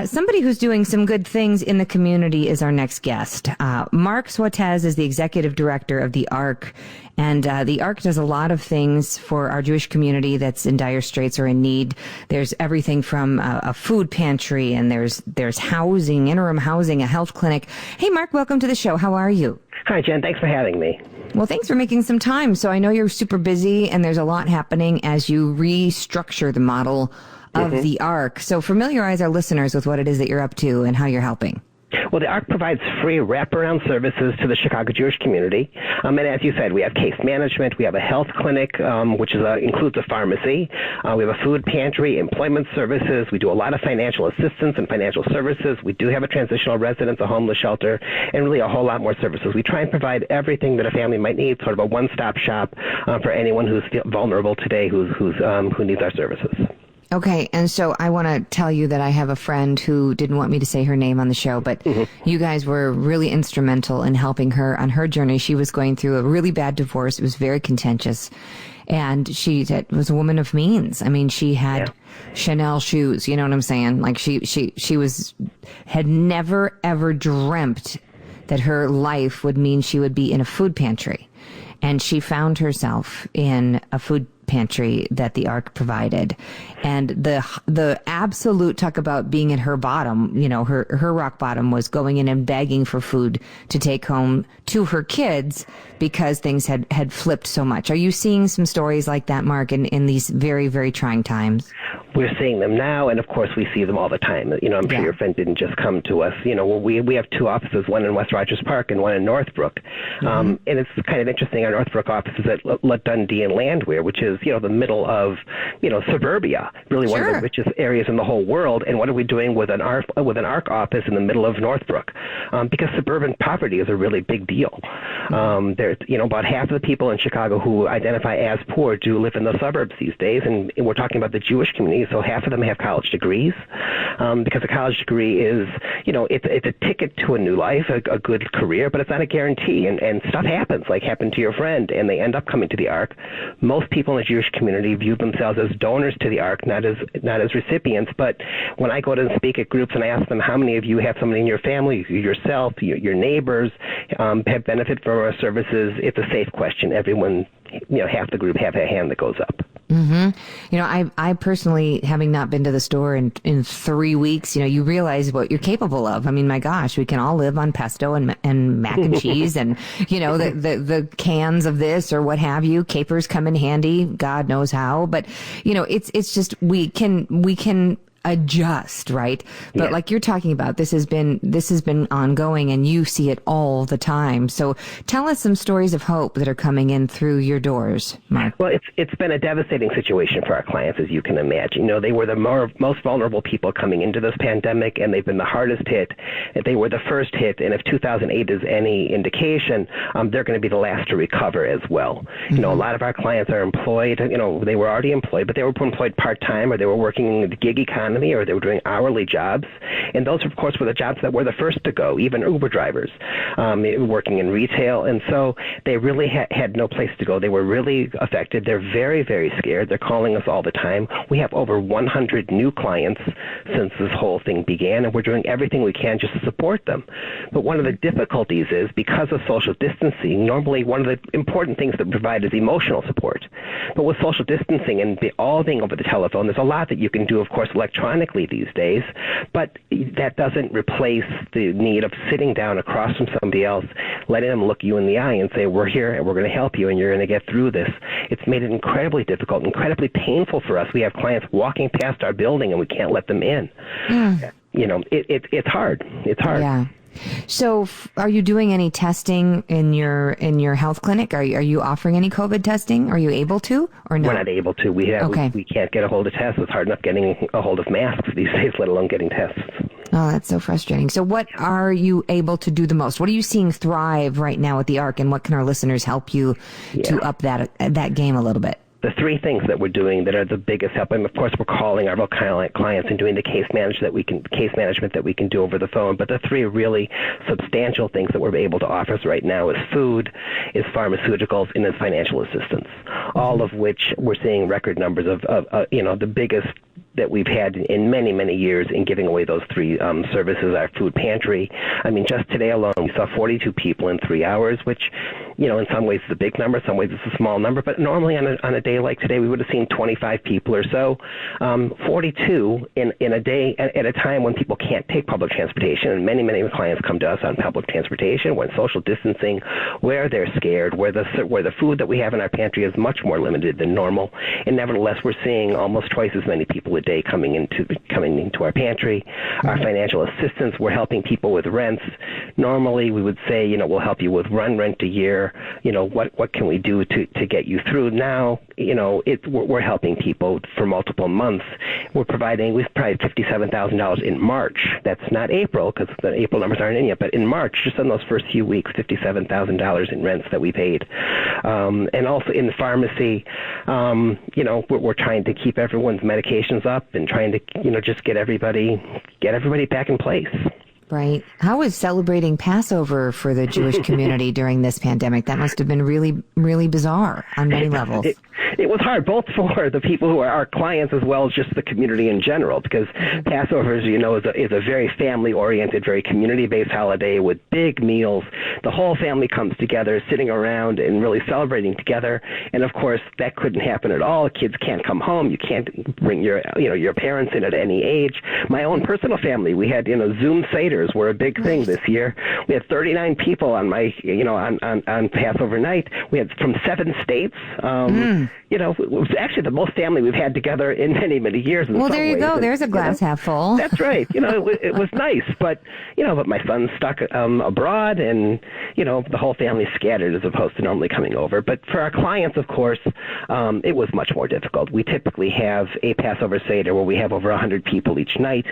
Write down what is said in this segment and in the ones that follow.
Somebody who's doing some good things in the community is our next guest. Marc Swatez is the executive director of the ARC, and the ARC does a lot of things for our Jewish community that's in dire straits or in need. There's everything from a food pantry, and there's housing, interim housing, a health clinic. Hey, Marc, welcome to the show. How are you? Hi, Jen. Thanks for having me. Well, thanks for making some time. So I know you're super busy, and there's a lot happening as you restructure the model of the ARC. So familiarize our listeners with what it is that you're up to and how you're helping. Well, the ARC provides free wraparound services to the Chicago Jewish community. And as you said, we have case management. We have a health clinic, which includes a pharmacy. We have a food pantry, employment services. We do a lot of financial assistance and financial services. We do have a transitional residence, a homeless shelter, and really a whole lot more services. We try and provide everything that a family might need, sort of a one-stop shop for anyone who's vulnerable today who needs our services. Okay, and so I want to tell you that I have a friend who didn't want me to say her name on the show, but you guys were really instrumental in helping her on her journey. She was going through a really bad divorce. It was very contentious, and she was a woman of means. I mean, she had Chanel shoes, you know what I'm saying? Like she had never, ever dreamt that her life would mean she would be in a food pantry, and she found herself in a food pantry that the ARC provided. And the absolute talk about being at her bottom, you know, her rock bottom was going in and begging for food to take home to her kids because things had flipped so much. Are you seeing some stories like that, Marc, in these very, very trying times? We're seeing them now, and of course we see them all the time. You know, I'm sure your friend didn't just come to us. You know, we have two offices, one in West Rogers Park and one in Northbrook. And it's kind of interesting, our Northbrook office is at Dundee and Landwehr, which is, you know, the middle of, you know, suburbia, really one of the richest areas in the whole world. And what are we doing with an ARC office in the middle of Northbrook? Because suburban poverty is a really big deal. There's, you know, about half of the people in Chicago who identify as poor do live in the suburbs these days, and we're talking about the Jewish community, so half of them have college degrees, because a college degree is, you know, it's a ticket to a new life, a good career, but it's not a guarantee, and stuff happens, like happened to your friend, and they end up coming to the ARC. Most people in the Jewish community view themselves as donors to the ARC, not as recipients, but when I go to speak at groups and I ask them, how many of you have somebody in your family, yourself, your neighbors, have benefit from our services, it's a safe question. Everyone, you know, half the group have a hand that goes up. You know, I personally, having not been to the store in 3 weeks, you know, you realize what you're capable of. I mean, my gosh, we can all live on pesto and mac and cheese and, you know, the cans of this or what have you. Capers come in handy, God knows how. But, you know, it's just we can adjust, right? But like you're talking about, this has been ongoing, and you see it all the time. So tell us some stories of hope that are coming in through your doors, Marc. Well, it's been a devastating situation for our clients, as you can imagine. You know, they were the most vulnerable people coming into this pandemic, and they've been the hardest hit. They were the first hit, and if 2008 is any indication, they're going to be the last to recover as well. You know, a lot of our clients are employed. You know, they were already employed, but they were employed part-time, or they were working in the gig economy, or they were doing hourly jobs. And those, of course, were the jobs that were the first to go, even Uber drivers, working in retail. And so they really had no place to go. They were really affected. They're very, very scared. They're calling us all the time. We have over 100 new clients since this whole thing began, and we're doing everything we can just to support them. But one of the difficulties is, because of social distancing, normally one of the important things that we provide is emotional support. But with social distancing and all being over the telephone, there's a lot that you can do, of course, electronically these days, but that doesn't replace the need of sitting down across from somebody else, letting them look you in the eye and say, we're here and we're going to help you and you're going to get through this. It's made it incredibly difficult, incredibly painful for us. We have clients walking past our building and we can't let them in. You know, it's hard. It's hard. Yeah. So are you doing any testing in your health clinic? Are you offering any COVID testing? Are you able to or no? We're not able to. We can't get a hold of tests. It's hard enough getting a hold of masks these days, let alone getting tests. Oh, that's so frustrating. So what are you able to do the most? What are you seeing thrive right now at the ARC, and what can our listeners help you to up that game a little bit? The three things that we're doing that are the biggest help, and of course we're calling our clients and doing the case management that we can do over the phone. But the three really substantial things that we're able to offer us right now is food, is pharmaceuticals, and is financial assistance. All of which we're seeing record numbers of the biggest that we've had in many, many years in giving away those three services, our food pantry. I mean, just today alone, we saw 42 people in 3 hours, which, in some ways is a big number, some ways it's a small number, but normally on a day like today, we would have seen 25 people or so. 42 in a day at a time when people can't take public transportation, and many, many clients come to us on public transportation, when social distancing, where they're scared, where the food that we have in our pantry is much more limited than normal, and nevertheless, we're seeing almost twice as many people a day coming into our pantry. Our financial assistance, we're helping people with rents. Normally, we would say, we'll help you with rent a year. What can we do to get you through? Now, we're helping people for multiple months. We've provided $57,000 in March. That's not April, because the April numbers aren't in yet, but in March, just in those first few weeks, $57,000 in rents that we paid. And also in the pharmacy, we're trying to keep everyone's medications up and trying to, just get everybody back in place. Right. How was celebrating Passover for the Jewish community during this pandemic? That must have been really, really bizarre on many levels. It was hard, both for the people who are our clients as well as just the community in general, because Passover, as you know, is a very family-oriented, very community-based holiday with big meals. The whole family comes together, sitting around and really celebrating together. And of course, that couldn't happen at all. Kids can't come home. You can't bring your parents in at any age. My own personal family, we had Zoom Seders were a big thing this year. We had 39 people on on Passover night. We had from 7 states. It was actually the most family we've had together in many, many years. Well, there you go. There's a glass half full. That's right. It was nice, but my son's stuck abroad, and the whole family scattered as opposed to normally coming over. But for our clients, of course, it was much more difficult. We typically have a Passover Seder where we have over 100 people each night,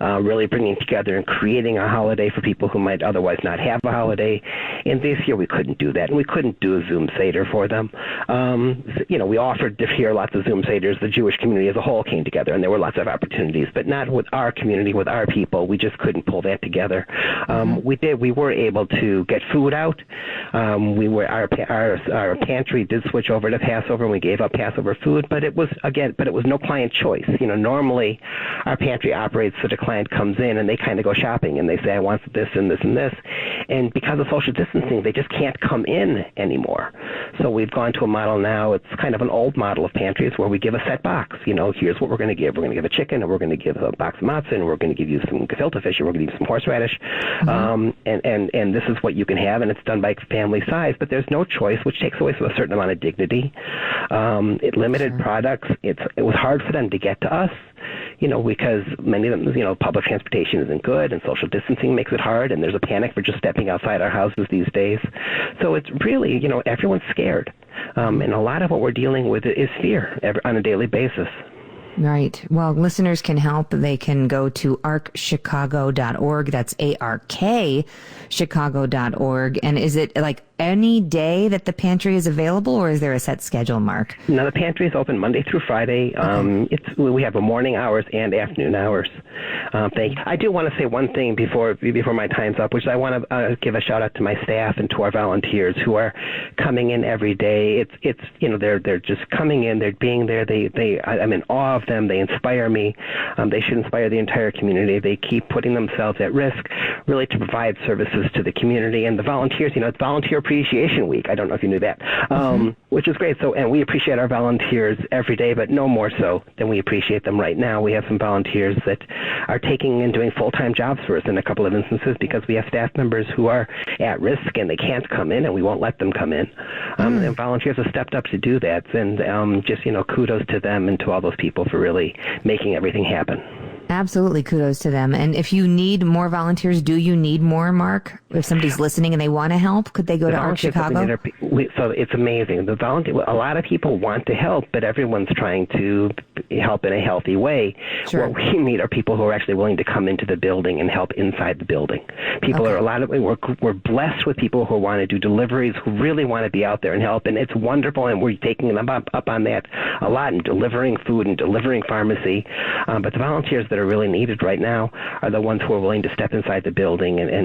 really bringing together and creating a holiday for people who might otherwise not have a holiday. And this year we couldn't do that, and we couldn't do a Zoom Seder for them. We offered here lots of Zoom Seders. The Jewish community as a whole came together, and there were lots of opportunities, but not with our community, with our people. We just couldn't pull that together. We were able to get food out. Our pantry did switch over to Passover, and we gave up Passover food, but it was no client choice. Normally our pantry operates so the client comes in and they kind of go shopping and they say, I want this and this and this. And because of social distancing, they just can't come in anymore. So we've gone to a model now. It's kind of an old model of pantries where we give a set box. Here's what we're going to give. We're going to give a chicken, and we're going to give a box of matzah, and we're going to give you some gefilte fish, and we're going to give you some horseradish. And this is what you can have, and it's done by family size. But there's no choice, which takes away a certain amount of dignity. It limited products. It was hard for them to get to us. Because many of them, public transportation isn't good, and social distancing makes it hard, and there's a panic for just stepping outside our houses these days. So it's really, everyone's scared. And a lot of what we're dealing with is fear on a daily basis. Right. Well, listeners can help. They can go to arcchicago.org. That's ARK Chicago.org. And is it like any day that the pantry is available, or is there a set schedule, Mark? No, the pantry is open Monday through Friday. We have morning hours and afternoon hours. I do want to say one thing before my time's up, which I want to give a shout out to my staff and to our volunteers who are coming in every day. They're just coming in. They're being there. I'm in awe of them. They inspire me. They should inspire the entire community. They keep putting themselves at risk, really, to provide services to the community. And the volunteers, it's Volunteer Appreciation Week. I don't know if you knew that, which is great. So, and we appreciate our volunteers every day, but no more so than we appreciate them right now. We have some volunteers that are taking and doing full-time jobs for us in a couple of instances because we have staff members who are at risk and they can't come in, and we won't let them come in. And volunteers have stepped up to do that, and kudos to them and to all those people for really making everything happen. Absolutely. Kudos to them. And if you need more volunteers, do you need more, Mark? If somebody's listening and they want to help, could they go to ARC Chicago? So it's amazing. A lot of people want to help, but everyone's trying to help in a healthy way. Sure. What we need are people who are actually willing to come into the building and help inside the building. We're blessed with people who want to do deliveries, who really want to be out there and help, and it's wonderful, and we're taking them up on that a lot and delivering food and delivering pharmacy. But the volunteers that are really needed right now are the ones who are willing to step inside the building and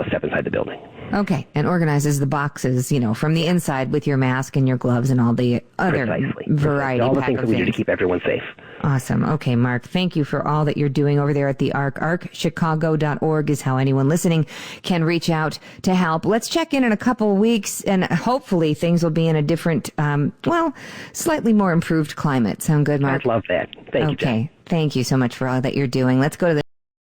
step inside the building. Okay, and organizes the boxes, from the inside with your mask and your gloves and all the other variety all the pack things of that we do to things. keep everyone safe. Awesome. Okay, Marc, thank you for all that you're doing over there at the ARC. ArcChicago.org is how anyone listening can reach out to help. Let's check in a couple of weeks, and hopefully things will be in a different, slightly more improved climate. Sound good, Marc? I'd love that. Thank you, Jen. Okay. Thank you so much for all that you're doing. Let's go to the